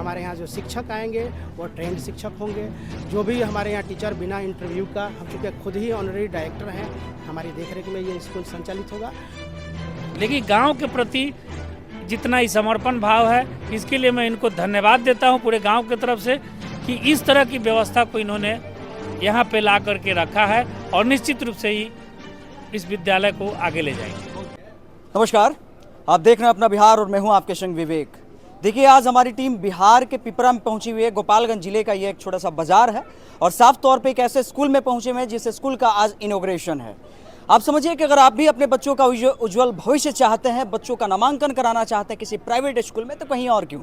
हमारे यहाँ जो शिक्षक आएंगे वो ट्रेंड शिक्षक होंगे। जो भी हमारे यहाँ टीचर बिना इंटरव्यू का, हम चूँकि खुद ही ऑनरेरी डायरेक्टर हैं, हमारी देखरेख में ये स्कूल संचालित होगा। लेकिन गांव के प्रति जितना ही समर्पण भाव है, इसके लिए मैं इनको धन्यवाद देता हूं पूरे गांव की तरफ से कि इस तरह की व्यवस्था को इन्होंने यहां पे ला करके रखा है और निश्चित रूप से ही इस विद्यालय को आगे ले जाएंगे। नमस्कार, आप देख रहे हैं अपना बिहार और मैं हूं आपके संग विवेक। देखिए, आज हमारी टीम बिहार के पिपरा में पहुंची हुई है। गोपालगंज जिले का ये एक छोटा सा बाजार है और साफ तौर पे एक ऐसे स्कूल में पहुंचे हुए हैं जिस स्कूल का आज इनॉग्रेशन है। आप समझिए कि अगर आप भी अपने बच्चों का उज्जवल भविष्य चाहते हैं, बच्चों का नामांकन कराना चाहते हैं किसी प्राइवेट स्कूल में, तो कहीं और क्यों,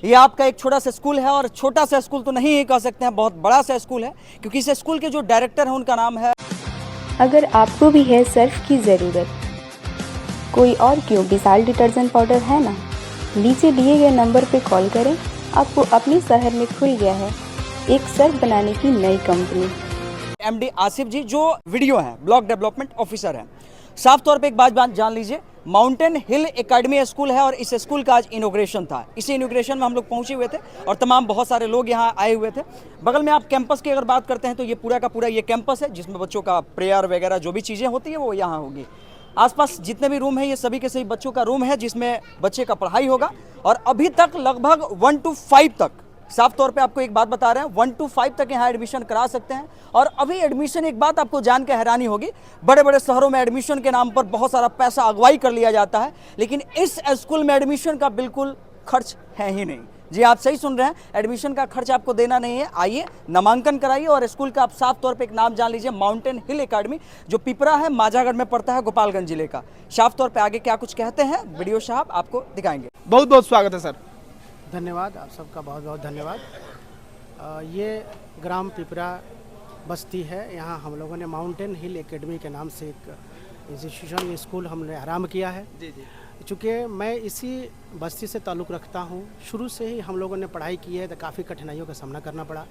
ये आपका एक छोटा सा स्कूल है। और छोटा सा स्कूल तो नहीं कह सकते हैं, बहुत बड़ा सा स्कूल है, क्योंकि इस स्कूल के जो डायरेक्टर हैं उनका नाम है। अगर आपको भी है सर्फ की ज़रूरत, कोई और क्यों, विशाल डिटर्जेंट पाउडर है ना। नीचे दिए गए नंबर पे कॉल करें, आपको अपने शहर में खुल गया है एक सर्फ बनाने की नई कंपनी। एमडी आसिफ जी जो वीडियो हैं, ब्लॉक डेवलपमेंट ऑफिसर हैं। साफ तौर पे एक बात जान लीजिए, माउंटेन हिल एकेडमी स्कूल है और इस स्कूल का आज इनॉग्रेशन था। इसी इनॉग्रेशन में हम लोग पहुंचे हुए थे और तमाम बहुत सारे लोग यहां आए हुए थे। बगल में आप कैंपस की अगर बात करते हैं तो ये पूरा का पूरा ये कैंपस है जिसमें बच्चों का प्रेयर वगैरह जो भी चीज़ें होती है वो यहाँ होगी। आसपास जितने भी रूम है ये सभी के सभी बच्चों का रूम है जिसमें बच्चे का पढ़ाई होगा। और अभी तक लगभग 1 to 5 तक, साफ तौर पे आपको एक बात बता रहे हैं, 1 to 5 तक यहाँ एडमिशन करा सकते हैं। और अभी एडमिशन, एक बात आपको जान के हैरानी होगी, बड़े बड़े शहरों में एडमिशन के नाम पर बहुत सारा पैसा अगवाई कर लिया जाता है, लेकिन इस स्कूल में एडमिशन का बिल्कुल खर्च है ही नहीं। जी, आप सही सुन रहे हैं, एडमिशन का खर्च आपको देना नहीं है। आइए, नामांकन कराइए और स्कूल का आप साफ तौर पे एक नाम जान लीजिए, माउंटेन हिल एकेडमी, जो पिपरा है, माजागढ़ में पड़ता है, गोपालगंज जिले का। साफ तौर पे आगे क्या कुछ कहते हैं वीडियो साहब आपको दिखाएंगे। बहुत बहुत स्वागत है सर। धन्यवाद, आप सबका बहुत बहुत धन्यवाद। ये ग्राम पिपरा बस्ती है, यहाँ हम लोगों ने माउंटेन हिल एकेडमी के नाम से एक इंस्टीट्यूशन, स्कूल हमने आरम्भ किया है। जी जी। चूँकि मैं इसी बस्ती से ताल्लुक़ रखता हूँ, शुरू से ही हम लोगों ने पढ़ाई की है तो काफ़ी कठिनाइयों का सामना करना पड़ा,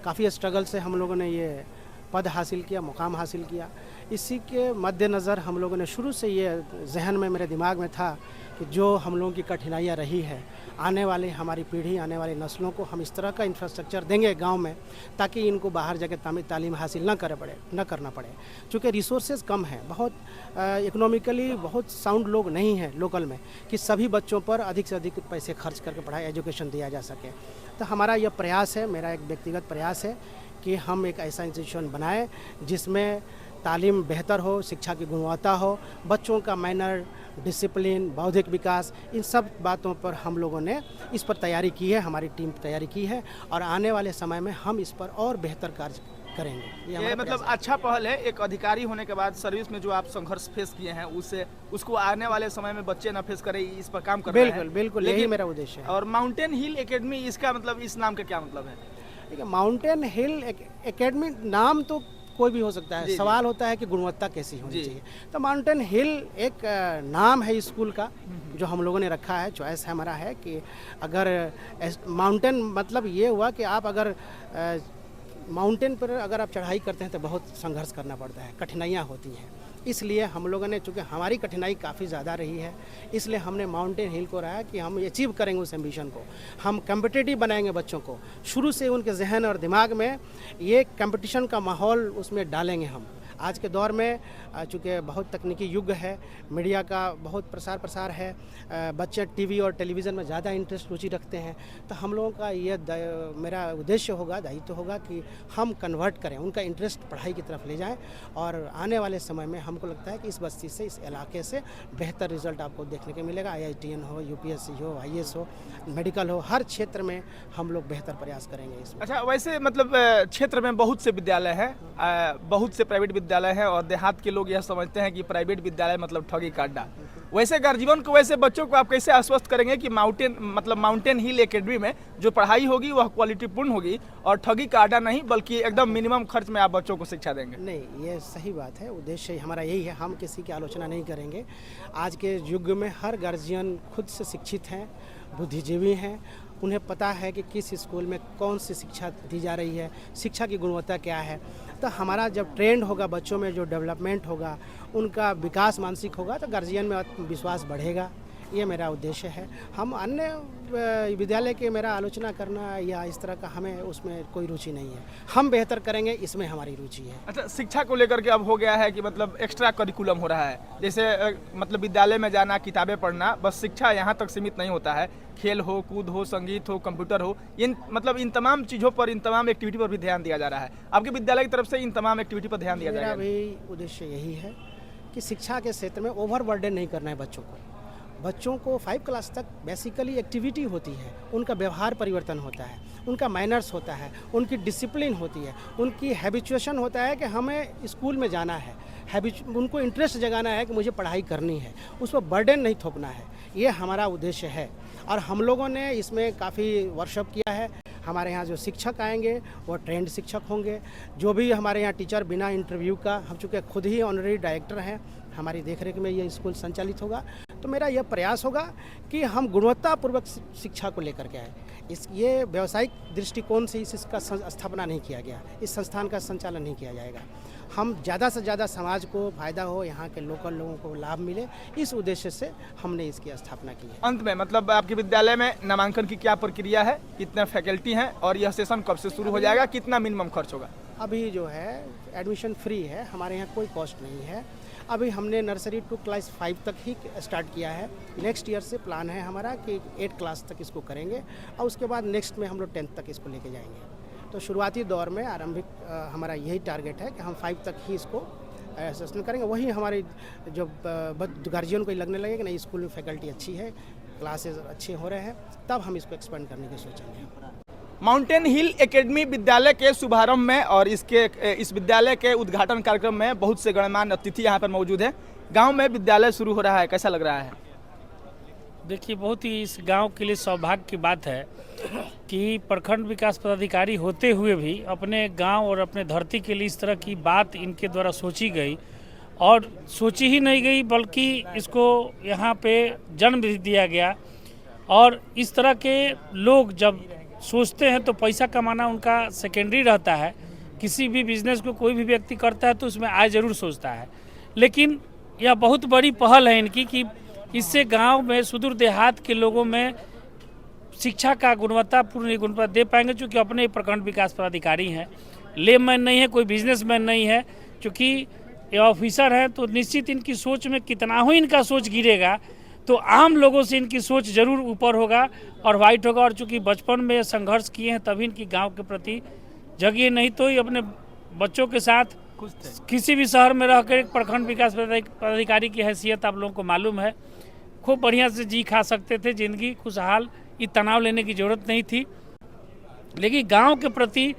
काफ़ी स्ट्रगल से हम लोगों ने ये पद हासिल किया, मुकाम हासिल किया। इसी के मद्देनज़र हम लोगों ने शुरू से ये जहन में, मेरे दिमाग में था कि जो हम लोगों की कठिनाइयाँ रही है, आने वाली हमारी पीढ़ी, आने वाली नस्लों को हम इस तरह का इंफ्रास्ट्रक्चर देंगे गांव में ताकि इनको बाहर जाकर तालीम हासिल न करना पड़े। चूँकि रिसोर्सेज कम हैं, बहुत इकोनॉमिकली बहुत साउंड लोग नहीं हैं लोकल में कि सभी बच्चों पर अधिक से अधिक पैसे खर्च करके पढ़ाई, एजुकेशन दिया जा सके। तो हमारा यह प्रयास है, मेरा एक व्यक्तिगत प्रयास है कि हम एक ऐसा इंस्टीट्यूशन बनाएं जिसमें तालीम बेहतर हो, शिक्षा की गुणवत्ता हो, बच्चों का मैनर, डिसिप्लिन, बौद्धिक विकास, इन सब बातों पर हम लोगों ने इस पर तैयारी की है, हमारी टीम तैयारी की है और आने वाले समय में हम इस पर और बेहतर कार्य करेंगे। ये मतलब अच्छा पहल है। एक अधिकारी होने के बाद सर्विस में जो आप संघर्ष फेस किए हैं उसको आने वाले समय में बच्चे न फेस करें, इस पर काम कर रहे हैं। बिल्कुल बिल्कुल, यही मेरा उद्देश्य है। और माउंटेन हिल एकेडमी, इसका मतलब, इस नाम का क्या मतलब है? देखिए, माउंटेन हिल एकेडमी नाम तो कोई भी हो सकता है, सवाल होता है कि गुणवत्ता कैसी होनी चाहिए। तो माउंटेन हिल एक नाम है स्कूल का जो हम लोगों ने रखा है, चॉइस है हमारा है कि अगर माउंटेन मतलब ये हुआ कि आप अगर माउंटेन पर अगर आप चढ़ाई करते हैं तो बहुत संघर्ष करना पड़ता है, कठिनाइयाँ होती हैं। इसलिए हम लोगों ने, चूँकि हमारी कठिनाई काफ़ी ज़्यादा रही है, इसलिए हमने माउंटेन हिल को रहा कि हम अचीव करेंगे उस एम्बिशन को, हम कम्पिटिटिव बनाएंगे बच्चों को। शुरू से उनके जहन और दिमाग में ये कंपटीशन का माहौल उसमें डालेंगे हम। आज के दौर में चूँकि बहुत तकनीकी युग है, मीडिया का बहुत प्रसार है, बच्चे टीवी और टेलीविज़न में ज़्यादा इंटरेस्ट, रुचि रखते हैं। तो हम लोगों का ये मेरा उद्देश्य होगा, दायित्व होगा कि हम कन्वर्ट करें, उनका इंटरेस्ट पढ़ाई की तरफ ले जाएं और आने वाले समय में हमको लगता है कि इस बस्ती से, इस इलाके से बेहतर रिजल्ट आपको देखने को मिलेगा। IITN हो, UPSC हो, IAS हो, मेडिकल हो, हर क्षेत्र में हम लोग बेहतर प्रयास करेंगे इसमें। अच्छा, वैसे मतलब क्षेत्र में बहुत से विद्यालय हैं, बहुत से प्राइवेट विद्यालय हैं और देहात के लोग यह समझते हैं कि प्राइवेट विद्यालय मतलब ठगी का अड्डा। वैसे गार्जियन को, वैसे बच्चों को आप कैसे आश्वस्त करेंगे कि माउंटेन हिल एकेडमी में जो पढ़ाई होगी वह क्वालिटीपूर्ण होगी और ठगी का अड्डा नहीं, बल्कि एकदम मिनिमम खर्च में आप बच्चों को शिक्षा देंगे? नहीं, ये सही बात है, उद्देश्य हमारा यही है, हम किसी की आलोचना नहीं करेंगे। आज के युग में हर गार्जियन खुद से शिक्षित हैं, बुद्धिजीवी हैं, उन्हें पता है कि किस स्कूल में कौन सी शिक्षा दी जा रही है, शिक्षा की गुणवत्ता क्या है। तो हमारा जब ट्रेंड होगा, बच्चों में जो डेवलपमेंट होगा, उनका विकास मानसिक होगा, तो गार्जियन में विश्वास बढ़ेगा। ये मेरा उद्देश्य है। हम अन्य विद्यालय के मेरा आलोचना करना या इस तरह का हमें उसमें कोई रुचि नहीं है। हम बेहतर करेंगे, इसमें हमारी रुचि है। अच्छा, शिक्षा को लेकर के अब हो गया है कि मतलब एक्स्ट्रा करिकुलम हो रहा है, जैसे मतलब विद्यालय में जाना, किताबें पढ़ना, बस शिक्षा यहाँ तक सीमित नहीं होता है। खेल हो, कूद हो, संगीत हो, कंप्यूटर हो, इन तमाम चीज़ों पर, इन तमाम एक्टिविटी पर भी ध्यान दिया जा रहा है। आपके विद्यालय की तरफ से इन तमाम एक्टिविटी पर ध्यान दिया मेरा जाएगा? भी उद्देश्य यही है कि शिक्षा के क्षेत्र में ओवरबर्डन नहीं करना है बच्चों को। बच्चों को 5 क्लास तक बेसिकली एक्टिविटी होती है, उनका व्यवहार परिवर्तन होता है, उनका मैनर्स होता है, उनकी डिसिप्लिन होती है, उनकी हैबिचुएशन होता है कि हमें स्कूल में जाना है, उनको इंटरेस्ट जगाना है कि मुझे पढ़ाई करनी है, उस पर बर्डन नहीं थोपना है। ये हमारा उद्देश्य है और हम लोगों ने इसमें काफ़ी वर्कशॉप किया है। हमारे यहाँ जो शिक्षक आएंगे वो ट्रेंड शिक्षक होंगे। जो भी हमारे यहाँ टीचर बिना इंटरव्यू का, हम चूँकि खुद ही ऑनरेरी डायरेक्टर हैं, हमारी देखरेख में ये स्कूल संचालित होगा। तो मेरा यह प्रयास होगा कि हम गुणवत्तापूर्वक शिक्षा को लेकर के आए। ये व्यावसायिक दृष्टिकोण से इसका स्थापना नहीं किया गया, इस संस्थान का संचालन नहीं किया जाएगा। हम ज़्यादा से ज़्यादा समाज को फायदा हो, यहाँ के लोकल लोगों को लाभ मिले, इस उद्देश्य से हमने इसकी स्थापना की है। अंत में मतलब आपके विद्यालय में नामांकन की क्या प्रक्रिया है, कितने फैकल्टी हैं और यह सेशन कब से शुरू हो जाएगा, कितना मिनिमम खर्च होगा? अभी जो है एडमिशन फ्री है, हमारे यहाँ कोई कॉस्ट नहीं है। अभी हमने नर्सरी टू क्लास 5 तक ही स्टार्ट किया है। नेक्स्ट ईयर से प्लान है हमारा कि 8 क्लास तक इसको करेंगे और उसके बाद नेक्स्ट में हम लोग 10th तक इसको लेके जाएंगे। तो शुरुआती दौर में आरंभिक हमारा यही टारगेट है कि हम 5 तक ही इसको असेसमेंट करेंगे। वही हमारे जो गार्जियन को लगने लगे कि नहीं, स्कूल में फैकल्टी अच्छी है, क्लासेस अच्छे हो रहे हैं, तब हम इसको एक्सपेंड करने की सोचेंगे। माउंटेन हिल एकेडमी विद्यालय के शुभारंभ में और इस विद्यालय के उद्घाटन कार्यक्रम में बहुत से गणमान्य अतिथि यहाँ पर मौजूद हैं। गांव में विद्यालय शुरू हो रहा है, कैसा लग रहा है? देखिए, बहुत ही इस गांव के लिए सौभाग्य की बात है कि प्रखंड विकास पदाधिकारी होते हुए भी अपने गांव और अपने धरती के लिए इस तरह की बात इनके द्वारा सोची गई, और सोची ही नहीं गई बल्कि इसको यहाँ पे जन्म भी दिया गया। और इस तरह के लोग जब सोचते हैं तो पैसा कमाना उनका सेकेंडरी रहता है। किसी भी बिजनेस को कोई भी व्यक्ति करता है तो उसमें आय जरूर सोचता है, लेकिन यह बहुत बड़ी पहल है इनकी कि इससे गांव में सुदूर देहात के लोगों में शिक्षा का गुणवत्ता दे पाएंगे। चूँकि अपने प्रखंड विकास पदाधिकारी हैं, लेमैन नहीं है, कोई बिजनेसमैन नहीं है, चूँकि ये ऑफिसर हैं, तो निश्चित इनकी सोच में कितना हो इनका सोच गिरेगा तो आम लोगों से इनकी सोच जरूर ऊपर होगा और वाइट होगा। और चूँकि बचपन में संघर्ष किए हैं तभी इनकी गांव के प्रति जगी, नहीं तो ये अपने बच्चों के साथ किसी भी शहर में रहकर एक प्रखंड विकास पदाधिकारी की हैसियत आप लोगों को मालूम है, खूब बढ़िया से जी खा सकते थे, जिंदगी खुशहाल, ये तनाव लेने की ज़रूरत नहीं थी। लेकिन गांव के प्रति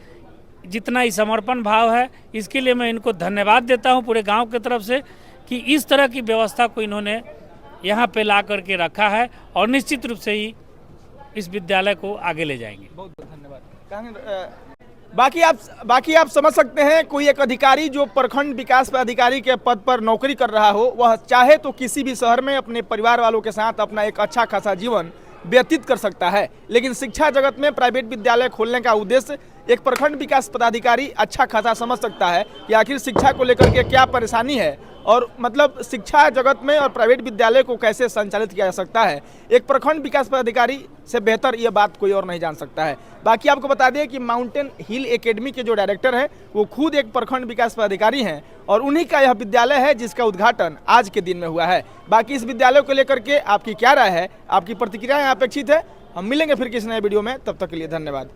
जितना ही समर्पण भाव है, इसके लिए मैं इनको धन्यवाद देता हूं पूरे गांव की तरफ से कि इस तरह की व्यवस्था को इन्होंने यहाँ पे ला करके रखा है और निश्चित रूप से ही इस विद्यालय को आगे ले जाएंगे। बहुत बहुत धन्यवाद। बाकी आप समझ सकते हैं, कोई एक अधिकारी जो प्रखंड विकास पदाधिकारी के पद पर नौकरी कर रहा हो, वह चाहे तो किसी भी शहर में अपने परिवार वालों के साथ अपना एक अच्छा खासा जीवन व्यतीत कर सकता है। लेकिन शिक्षा जगत में प्राइवेट विद्यालय खोलने का उद्देश्य एक प्रखंड विकास पदाधिकारी अच्छा खासा समझ सकता है कि आखिर शिक्षा को लेकर के क्या परेशानी है और मतलब शिक्षा जगत में और प्राइवेट विद्यालय को कैसे संचालित किया जा सकता है। एक प्रखंड विकास पदाधिकारी से बेहतर ये बात कोई और नहीं जान सकता है। बाकी आपको बता दें कि माउंटेन हिल एकेडमी के जो डायरेक्टर हैं वो खुद एक प्रखंड विकास पदाधिकारी हैं और उन्हीं का यह विद्यालय है जिसका उद्घाटन आज के दिन में हुआ है। बाकी इस विद्यालय को लेकर के आपकी क्या राय है, आपकी प्रतिक्रियाएं अपेक्षित है। हम मिलेंगे फिर किसी नए वीडियो में, तब तक के लिए धन्यवाद।